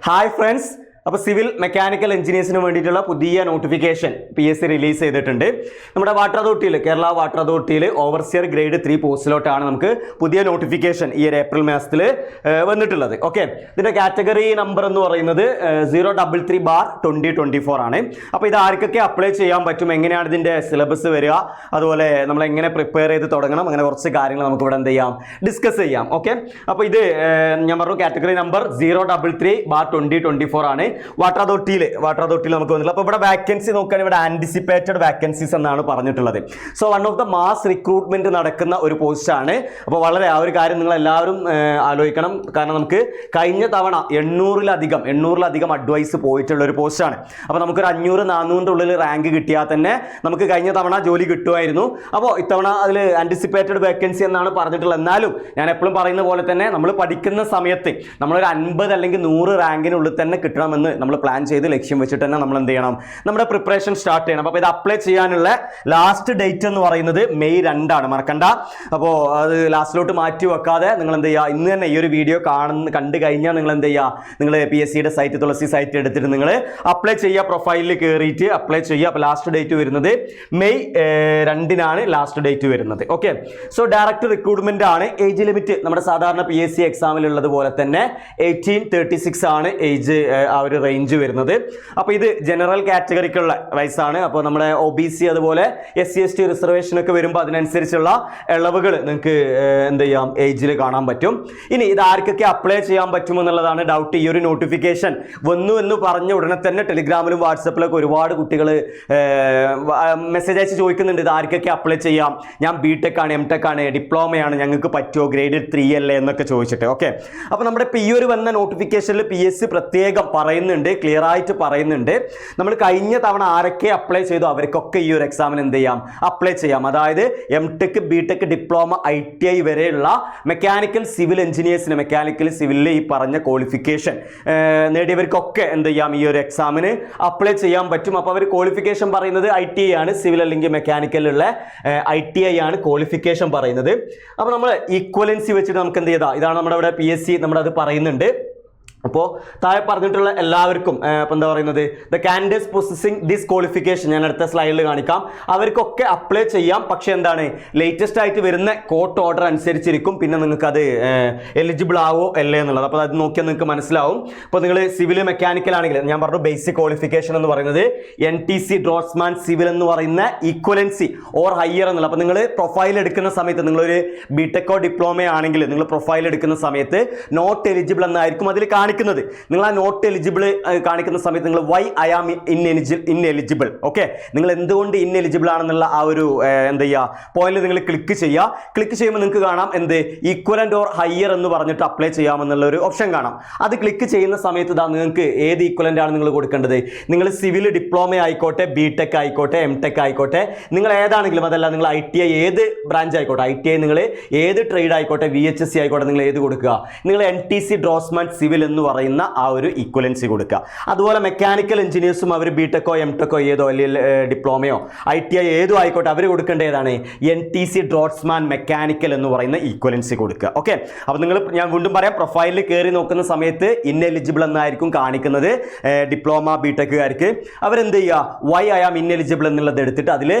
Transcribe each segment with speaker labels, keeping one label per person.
Speaker 1: Hi friends, അപ്പോൾ civil mechanical എഞ്ചിനീയേഴ്സിന് വേണ്ടിയിട്ടുള്ള പുതിയ നോട്ടിഫിക്കേഷൻ PSC റിലീസ് ചെയ്തിട്ടുണ്ട്. നമ്മുടെ വാട്ടർ അതോറിറ്റിയിൽ, കേരള വാട്ടർ അതോറിറ്റിയിൽ ഓവർസിയർ ഗ്രേഡ് 3 പോസ്റ്റിലോട്ടാണ് നമുക്ക് പുതിയ നോട്ടിഫിക്കേഷൻ ഈ ഒരു ഏപ്രിൽ മാസത്തിൽ വന്നിട്ടുള്ളത്. ഓക്കെ, ഇതിൻ്റെ കാറ്റഗറി നമ്പർ എന്ന് പറയുന്നത് 033/2024 ആണ്. അപ്പോൾ ഇത് ആർക്കൊക്കെ അപ്ലൈ ചെയ്യാൻ പറ്റും, എങ്ങനെയാണ് ഇതിൻ്റെ സിലബസ് വരിക, അതുപോലെ നമ്മൾ എങ്ങനെ പ്രിപ്പയർ ചെയ്ത് തുടങ്ങണം, അങ്ങനെ കുറച്ച് കാര്യങ്ങൾ നമുക്ക് ഇവിടെ എന്ത് ചെയ്യാം, ഡിസ്കസ് ചെയ്യാം. ഓക്കെ, അപ്പോൾ ഇത് ഞാൻ പറഞ്ഞു കാറ്റഗറി നമ്പർ 033/2024 ആണ്. വാട്ടർ അതോറിറ്റിയിൽ നമുക്ക് വന്നിട്ടുള്ളത്. അപ്പോൾ ഇവിടെ വാക്കൻസി നോക്കുകയാണെങ്കിൽ ഇവിടെ ആൻറ്റിസിപ്പേറ്റഡ് വാക്കൻസീസ് എന്നാണ് പറഞ്ഞിട്ടുള്ളത്. So one of the mass recruitment നടക്കുന്ന ഒരു പോസ്റ്റാണ്. അപ്പോൾ വളരെ ആ ഒരു കാര്യം നിങ്ങൾ എല്ലാവരും ആലോചിക്കണം. കാരണം നമുക്ക് കഴിഞ്ഞ തവണ 800-ലധികം അഡ്വൈസ് പോയിട്ടുള്ള ഒരു പോസ്റ്റാണ്. അപ്പോൾ നമുക്കൊരു 500-400 ഉള്ളിൽ റാങ്ക് കിട്ടിയാൽ തന്നെ നമുക്ക് കഴിഞ്ഞ തവണ ജോലി കിട്ടുമായിരുന്നു. അപ്പോൾ ഇത്തവണ അതിൽ ആൻറ്റിസിപ്പേറ്റഡ് വേക്കൻസി എന്നാണ് പറഞ്ഞിട്ടുള്ളത്. എന്നാലും ഞാൻ എപ്പോഴും പറയുന്ന പോലെ തന്നെ നമ്മൾ പഠിക്കുന്ന സമയത്ത് നമ്മളൊരു 50 അല്ലെങ്കിൽ 100 റാങ്കിനുള്ളിൽ തന്നെ കിട്ടണമെന്ന് നമ്മൾ പ്ലാൻ ചെയ്ത് ലക്ഷ്യം വെച്ചിട്ട് തന്നെ നമ്മൾ എന്ത് ചെയ്യണം, നമ്മുടെ പ്രിപ്പറേഷൻ സ്റ്റാർട്ട് ചെയ്യണം. അപ്പോൾ ഇത് അപ്ലൈ ചെയ്യാനുള്ള ലാസ്റ്റ് ഡേറ്റ് എന്ന് പറയുന്നത് മെയ് 2 ആണ്, മറക്കണ്ട. അപ്പോൾ അത് ലാസ്റ്റിലോട്ട് മാറ്റി വെക്കാതെ നിങ്ങൾ എന്ത് ചെയ്യുക, ഇന്ന് തന്നെ ഈ ഒരു വീഡിയോ കണ്ടു കഴിഞ്ഞാൽ നിങ്ങൾ എന്ത് ചെയ്യുക, നിങ്ങൾ PSCയുടെ സൈറ്റ്, തുളസി സൈറ്റ് എടുത്തിട്ട് നിങ്ങൾ അപ്ലൈ ചെയ്യുക, പ്രൊഫൈലിൽ കയറിയിട്ട് അപ്ലൈ ചെയ്യുക. അപ്പോൾ ലാസ്റ്റ് ഡേറ്റ് വരുന്നത് മെയ് 2-നാണ് ലാസ്റ്റ് ഡേറ്റ് വരുന്നത്. ഓക്കെ, സോ ഡയറക്റ്റ് റിക്രൂട്ട്മെന്റ് ആണ്. ഏജ് ലിമിറ്റ് നമ്മുടെ സാധാരണ PSC എക്സാമിലുള്ളത് പോലെ തന്നെ 18-36 ആണ് ഏജ്, ആ ഒരു റേഞ്ച് വരുന്നത്. അപ്പോൾ ഇത് ജനറൽ കാറ്റഗറിക്കുള്ള വയസ്സാണ്. അപ്പോൾ നമ്മുടെ OBC അതുപോലെ SC/ST റിസർവേഷൻ ഒക്കെ വരുമ്പോൾ അതിനനുസരിച്ചുള്ള ഇളവുകൾ നിങ്ങൾക്ക് എന്ത് ചെയ്യാം, ഏജിൽ കാണാൻ പറ്റും. ഇനി ഇത് ആർക്കൊക്കെ അപ്ലൈ ചെയ്യാൻ പറ്റുമെന്നുള്ളതാണ് ഡൗട്ട്. ഈ ഒരു നോട്ടിഫിക്കേഷൻ വന്നു എന്ന് പറഞ്ഞ ഉടനെ തന്നെ ടെലിഗ്രാമിലും വാട്സപ്പിലൊക്കെ ഒരുപാട് കുട്ടികൾ മെസ്സേജ് അയച്ച് ചോദിക്കുന്നുണ്ട്, ഇത് ആർക്കൊക്കെ അപ്ലൈ ചെയ്യാം, ഞാൻ BTech ആണ്, MTech ആണ്, ഡിപ്ലോമയാണ്, ഞങ്ങൾക്ക് പറ്റുമോ, ഗ്രേഡ് 3 അല്ലേ എന്നൊക്കെ ചോദിച്ചിട്ട്. ഓക്കെ, അപ്പോൾ നമ്മുടെ ഈ ഒരു വന്ന നോട്ടിഫിക്കേഷനിൽ PSC പ്രത്യേകം പറയുന്നുണ്ട്, ക്ലിയർ ആയിട്ട് പറയുന്നുണ്ട്, നമ്മൾ കഴിഞ്ഞ തവണ ആരൊക്കെ അപ്ലൈ ചെയ്തു അവർക്കൊക്കെ ഈ ഒരു എക്സാമിന് എന്ത് ചെയ്യാം, അപ്ലൈ ചെയ്യാം. അതായത് MTech, BTech, ഡിപ്ലോമ, ITI വരെയുള്ള മെക്കാനിക്കൽ സിവിൽ എഞ്ചിനീയേഴ്സിന്, മെക്കാനിക്കൽ സിവിലിൽ ഈ പറഞ്ഞ ക്വാളിഫിക്കേഷൻ നേടിയവർക്കൊക്കെ എന്ത് ചെയ്യാം, ഈ ഒരു എക്സാമിന് അപ്ലൈ ചെയ്യാൻ പറ്റും. അപ്പോൾ അവർ ക്വാളിഫിക്കേഷൻ പറയുന്നത് ITI ആണ്, സിവിൽ അല്ലെങ്കിൽ മെക്കാനിക്കലുള്ള ITI ആണ് ക്വാളിഫിക്കേഷൻ പറയുന്നത്. അപ്പോൾ നമ്മൾ ഈക്വലൻസി വെച്ചിട്ട് നമുക്ക് എന്ത് ചെയ്താൽ, ഇതാണ് നമ്മുടെ ഇവിടെ PSC നമ്മളത് പറയുന്നുണ്ട്. അപ്പോൾ താഴെ പറഞ്ഞിട്ടുള്ള എല്ലാവർക്കും ഇപ്പം എന്താ പറയുന്നത്, the candidates possessing this qualification, ഞാൻ അടുത്ത സ്ലൈഡിൽ കാണിക്കാം, അവർക്കൊക്കെ അപ്ലൈ ചെയ്യാം. പക്ഷെ എന്താണ്, ലേറ്റസ്റ്റ് ആയിട്ട് വരുന്ന കോർട്ട് ഓർഡർ അനുസരിച്ചിരിക്കും പിന്നെ നിങ്ങൾക്ക് അത് എലിജിബിൾ ആവോ അല്ലേ എന്നുള്ളത്. അപ്പോൾ അത് നോക്കിയാൽ നിങ്ങൾക്ക് മനസ്സിലാവും. ഇപ്പോൾ നിങ്ങൾ സിവിൽ മെക്കാനിക്കൽ ആണെങ്കിൽ ഞാൻ പറഞ്ഞു ബേസിക് ക്വാളിഫിക്കേഷൻ എന്ന് പറയുന്നത് NTC ഡ്രോട്ട്സ്മാൻ സിവിൽ എന്ന് പറയുന്ന ഈക്വലൻസി ഓർ ഹയർ എന്നുള്ള. അപ്പോൾ നിങ്ങൾ പ്രൊഫൈൽ എടുക്കുന്ന സമയത്ത് നിങ്ങളൊരു BTechോ ഡിപ്ലോമയോ ആണെങ്കിൽ നിങ്ങൾ പ്രൊഫൈൽ എടുക്കുന്ന സമയത്ത് നോട്ട് എലിജിബിൾ എന്നായിരിക്കും അതിൽ കാണിക്കുന്നത്. നിങ്ങൾ ആ നോട്ട് എലിജിബിൾ കാണിക്കുന്ന സമയത്ത് നിങ്ങൾ why I am ineligible, okay, നിങ്ങൾ എന്തുകൊണ്ട് ഇൻഎലിജിബിൾ ആണെന്നുള്ള ആ ഒരു എന്താ ചെയ്യുക പോയിന്റിൽ നിങ്ങൾ ക്ലിക്ക് ചെയ്യുക. ക്ലിക്ക് ചെയ്യുമ്പോൾ നിങ്ങൾക്ക് കാണാം എന്ത് ഈക്വലന്റ് ഓർ ഹയർ എന്ന് പറഞ്ഞിട്ട് അപ്ലൈ ചെയ്യാമെന്നുള്ള ഒരു ഓപ്ഷൻ കാണാം. അത് ക്ലിക്ക് ചെയ്യുന്ന സമയത്ത് ഇതാ നിങ്ങൾക്ക് ഏത് ഈക്വലന്റ് ആണ് നിങ്ങൾ കൊടുക്കേണ്ടത്. നിങ്ങൾ സിവിൽ ഡിപ്ലോമ ആയിക്കോട്ടെ, BTech ആയിക്കോട്ടെ, MTech ആയിക്കോട്ടെ, നിങ്ങൾ ഏതാണെങ്കിലും, അതല്ല നിങ്ങൾ ITI ഏത് ബ്രാഞ്ച് ആയിക്കോട്ടെ, ITI നിങ്ങൾ ഏത് ട്രേഡ് ആയിക്കോട്ടെ, VHSC ആയിക്കോട്ടെ, നിങ്ങൾ ഏത് കൊടുക്കുക, നിങ്ങൾ NTC ഡ്രോട്ട്സ്മാൻ സിവിൽ എന്ന് പറയുന്ന ആ ഒരു ഈക്വലൻസി കൊടുക്കുക. അതുപോലെ മെക്കാനിക്കൽ എഞ്ചിനീയേഴ്സും അവർ BTechോ MTechോ ഏതോ അല്ലെങ്കിൽ ഡിപ്ലോമയോ ITI ഏതോ ആയിക്കോട്ടെ, അവർ കൊടുക്കേണ്ട ഏതാണ്, NTC ഡ്രോട്ട്സ്മാൻ മെക്കാനിക്കൽ എന്ന് പറയുന്ന ഈക്വലൻസി കൊടുക്കുക. ഓക്കെ, അപ്പോൾ നിങ്ങൾ, ഞാൻ വീണ്ടും പറയാം, പ്രൊഫൈലിൽ കയറി നോക്കുന്ന സമയത്ത് ഇൻഎലിജിബിൾ എന്നായിരിക്കും കാണിക്കുന്നത് ഡിപ്ലോമ BTechകാർക്ക്. അവരെന്ത് ചെയ്യുക, വൈ ഐ ആം ഇൻഎലിജിബിൾ എന്നുള്ളത് എടുത്തിട്ട് അതിൽ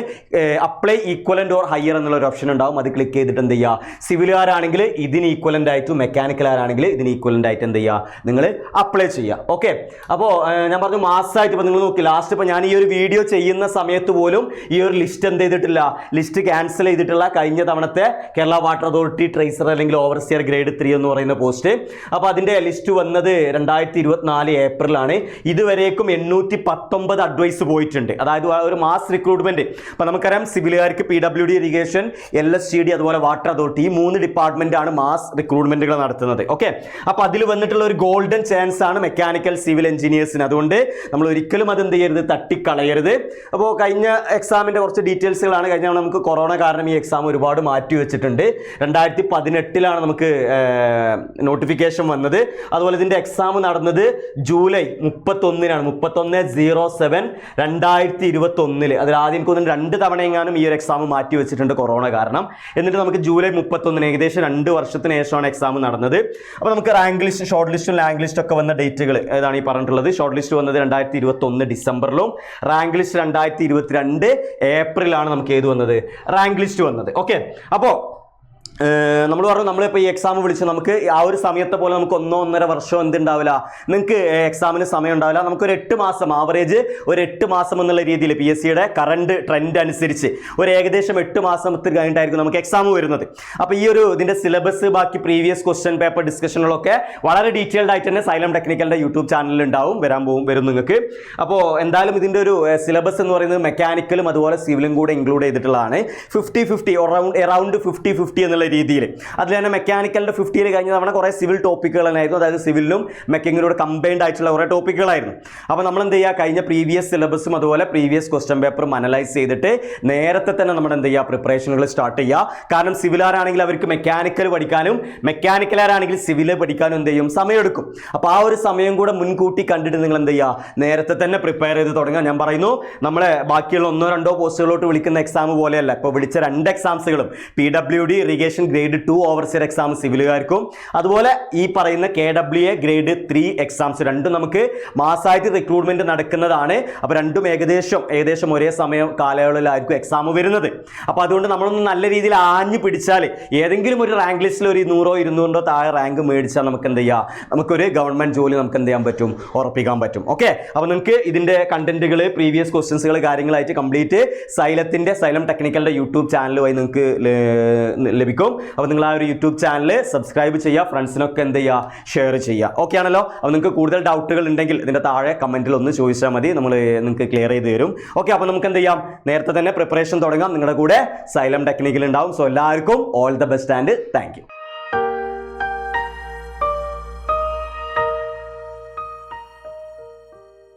Speaker 1: അപ്ലൈ ഈക്വലന്റ് ഓർ ഹയർ എന്നുള്ള ഒരു ഓപ്ഷൻ ഉണ്ടാവും. അത് ക്ലിക്ക് ചെയ്തിട്ട് എന്ത് ചെയ്യുക, സിവിലുകാരാണെങ്കിൽ ഇതിന് ഈക്വലന്റ് ആയിട്ടും മെക്കാനിക്കലാരാണെങ്കിൽ ഇതിന് ഈക്വലന്റ് ആയിട്ട് എന്ത് ചെയ്യുക, നിങ്ങൾ അപ്ലൈ ചെയ്യുക. ഓക്കെ, അപ്പോൾ ഞാൻ പറഞ്ഞു മാസമായിട്ട്. ഇപ്പോൾ നിങ്ങൾ നോക്കി ലാസ്റ്റ്, ഇപ്പോൾ ഞാൻ ഈ ഒരു വീഡിയോ ചെയ്യുന്ന സമയത്ത് പോലും ഈ ഒരു ലിസ്റ്റ് എന്ത് ചെയ്തിട്ടില്ല, ലിസ്റ്റ് ക്യാൻസൽ ചെയ്തിട്ടുള്ള കഴിഞ്ഞ തവണത്തെ കേരള വാട്ടർ അതോറിറ്റി ട്രേസർ അല്ലെങ്കിൽ ഓവർസിയർ ഗ്രേഡ് 3 എന്ന് പറയുന്ന പോസ്റ്റ്. അപ്പോൾ അതിൻ്റെ ലിസ്റ്റ് വന്നത് 2024 ഏപ്രിലാണ്. ഇതുവരേക്കും 819 അഡ്വൈസ് പോയിട്ടുണ്ട്. അതായത് ഒരു മാസ് റിക്രൂട്ട്മെന്റ്. അപ്പോൾ നമുക്കറിയാം സിവിലുകാർക്ക് PWD ഇറിഗേഷൻ, LSTD അതുപോലെ വാട്ടർ അതോറിറ്റി, ഈ 3 ഡിപ്പാർട്ട്മെന്റ് ആണ് മാസ് റിക്രൂട്ട്മെന്റുകൾ നടത്തുന്നത്. ഓക്കെ, അപ്പോൾ അതിൽ വന്നിട്ടുള്ള ഒരു ഗോൾഡൻ ചാൻസ് ആണ് മെക്കാനിക്കൽ സിവിൽ എഞ്ചിനീയേഴ്സിന്. അതുകൊണ്ട് നമ്മൾ ഒരിക്കലും അത് എന്ത് ചെയ്യരുത്, തട്ടിക്കളയരുത്. അപ്പോൾ കഴിഞ്ഞ എക്സാമിൻ്റെ കുറച്ച് ഡീറ്റെയിൽസുകളാണ്. കഴിഞ്ഞ നമുക്ക് കൊറോണ കാരണം ഈ എക്സാം ഒരുപാട് മാറ്റി വെച്ചിട്ടുണ്ട്. 2018 നമുക്ക് നോട്ടിഫിക്കേഷൻ വന്നത്. അതുപോലെ ഇതിൻ്റെ എക്സാം നടന്നത് ജൂലൈ 31-നാണ്, 31/07/2021. അതിൽ ആദ്യം എനിക്ക് തോന്നുന്നു 2 തവണയെങ്ങാനും ഈ ഒരു എക്സാം മാറ്റി വെച്ചിട്ടുണ്ട് കൊറോണ കാരണം. എന്നിട്ട് നമുക്ക് ജൂലൈ 31 ഏകദേശം 2 വർഷത്തിന് ശേഷമാണ് എക്സാം നടന്നത്. അപ്പോൾ നമുക്ക് റാങ്ക് ലിസ്റ്റ്, ഷോർട്ട് ലിസ്റ്റും റാങ്ക് ലിസ്റ്റ് ഒക്കെ വന്ന ഡേറ്റുകൾ ഏതാണ് ഈ പറഞ്ഞിട്ടുള്ളത്. ഷോർട്ട് ലിസ്റ്റ് വന്നത് 2021 ഡിസംബറിലും റാങ്ക് ലിസ്റ്റ് 2022 ഏപ്രിലാണ് നമുക്ക് ഏത് വന്നത്, റാങ്ക് ലിസ്റ്റ് വന്നത്. ഓക്കെ, അപ്പോൾ നമ്മൾ പറഞ്ഞു നമ്മളിപ്പോൾ ഈ എക്സാം വിളിച്ച് നമുക്ക് ആ ഒരു സമയത്തെ പോലെ നമുക്ക് 1-1.5 വർഷം എന്തുണ്ടാവില്ല, നിങ്ങൾക്ക് എക്സാമിന് സമയം ഉണ്ടാവില്ല. നമുക്കൊരു 8 മാസം ആവറേജ്, ഒരു 8 മാസം എന്നുള്ള രീതിയിൽ PSCയുടെ കറണ്ട് ട്രെൻഡ് അനുസരിച്ച് ഒരു ഏകദേശം 8 മാസത്തിൽ കഴിഞ്ഞിട്ടായിരിക്കും നമുക്ക് എക്സാം വരുന്നത്. അപ്പോൾ ഈ ഒരു ഇതിൻ്റെ സിലബസ് ബാക്കി പ്രീവിയസ് ക്വസ്റ്റ്യൻ പേപ്പർ ഡിസ്കഷനുകളൊക്കെ വളരെ ഡീറ്റെയിൽഡ് ആയിട്ട് തന്നെ സൈലം ടെക്നിക്കലിൻ്റെ യൂട്യൂബ് ചാനലിൽ ഉണ്ടാവും, വരും നിങ്ങൾക്ക്. അപ്പോൾ എന്തായാലും ഇതിൻ്റെ ഒരു സിലബസ് എന്ന് പറയുന്നത് മെക്കാനിക്കലും അതുപോലെ സിവിലും കൂടെ ഇൻക്ലൂഡ് ചെയ്തിട്ടുള്ളതാണ്. 50-50 അറൗണ്ട് 50-50 എന്നുള്ള രീതിയിൽ. അതിൽ തന്നെ മെക്കാനിക്കലിൻ്റെ 50 കഴിഞ്ഞ തവണ കുറേ സിവിൽ ടോപ്പിക്കുകൾ തന്നെയായിരുന്നു. അതായത് സിവിലും മെക്കാനിക്കലോട് കമ്പൈൻഡ് ആയിട്ടുള്ള കുറേ ടോപ്പിക്കുകളായിരുന്നു. അപ്പോൾ നമ്മൾ എന്ത് ചെയ്യുക, കഴിഞ്ഞ പ്രീവിയസ് സിലബസും അതുപോലെ പ്രീവിയസ് ക്വസ്റ്റ്യൻ പേപ്പറും അനലൈസ് ചെയ്തിട്ട് നേരത്തെ തന്നെ നമ്മൾ എന്ത് ചെയ്യുക, പ്രിപ്പറേഷനുകൾ സ്റ്റാർട്ട് ചെയ്യുക. കാരണം സിവിലാരാണെങ്കിൽ അവർക്ക് മെക്കാനിക്കൽ പഠിക്കാനും മെക്കാനിക്കലാരാണെങ്കിൽ സിവിൽ പഠിക്കാനും എന്ത് ചെയ്യും, സമയമെടുക്കും. അപ്പോൾ ആ ഒരു സമയം കൂടെ മുൻകൂട്ടി കണ്ടിട്ട് നിങ്ങൾ എന്ത് ചെയ്യുക, നേരത്തെ തന്നെ പ്രിപ്പയർ ചെയ്ത് തുടങ്ങുക. ഞാൻ പറയുന്നു, നമ്മളെ ബാക്കിയുള്ള 1-2 പോസ്റ്റുകളോട്ട് വിളിക്കുന്ന എക്സാം പോലെയല്ല. ഇപ്പോൾ വിളിച്ച 2 എക്സാംസുകളും PWD irrigation grade 2 overseer exam സിവിലുകാർക്കും അതുപോലെ ഈ പറയുന്ന KWA ഗ്രേഡ് 3 എക്സാംസ് രണ്ടും നമുക്ക് മാസമായിട്ട് റിക്രൂട്ട്മെന്റ് നടക്കുന്നതാണ്. അപ്പോൾ രണ്ടും ഏകദേശം ഒരേ സമയം കാലയളവിലായിരിക്കും എക്സാം വരുന്നത്. അപ്പോൾ അതുകൊണ്ട് നമ്മളൊന്ന് നല്ല രീതിയിൽ ആഞ്ഞു പിടിച്ചാൽ ഏതെങ്കിലും ഒരു റാങ്ക് ലിസ്റ്റിൽ ഒരു 100-200 താഴെ റാങ്ക് മേടിച്ചാൽ നമുക്ക് എന്ത് ചെയ്യാം, നമുക്കൊരു ഗവൺമെന്റ് ജോലി നമുക്ക് എന്ത് ചെയ്യാൻ പറ്റും, ഉറപ്പിക്കാൻ പറ്റും. ഓക്കെ, അപ്പോൾ നിങ്ങൾക്ക് ഇതിന്റെ കണ്ടന്റുകൾ പ്രീവിയസ് ക്വസ്റ്റ്യൻസുകൾ കാര്യങ്ങളായിട്ട് കംപ്ലീറ്റ് സൈലം ടെക്നിക്കലിന്റെ യൂട്യൂബ് ചാനൽ വഴി നിങ്ങൾക്ക് ലഭിക്കും. അപ്പോൾ നിങ്ങൾ ആ ഒരു യൂട്യൂബ് ചാനൽ സബ്സ്ക്രൈബ് ചെയ്യുക, ഫ്രണ്ട്സിനൊക്കെ എന്ത് ചെയ്യുക, ഷെയർ ചെയ്യുക. ഓക്കെ ആണല്ലോ. അപ്പോൾ നിങ്ങൾക്ക് കൂടുതൽ ഡൗട്ടുകൾ ഉണ്ടെങ്കിൽ ഇതിൻ്റെ താഴെ കമൻറ്റിൽ ഒന്ന് ചോദിച്ചാൽ മതി, നമ്മൾ നിങ്ങൾക്ക് ക്ലിയർ ചെയ്ത് തരും. ഓക്കെ, അപ്പോൾ നമുക്ക് എന്ത് ചെയ്യാം, നേരത്തെ തന്നെ പ്രിപ്പറേഷൻ തുടങ്ങാം. നിങ്ങളുടെ കൂടെ സൈലം ടെക്നിക്കൽ ഉണ്ടാവും. സോ എല്ലാവർക്കും all the best and thank you.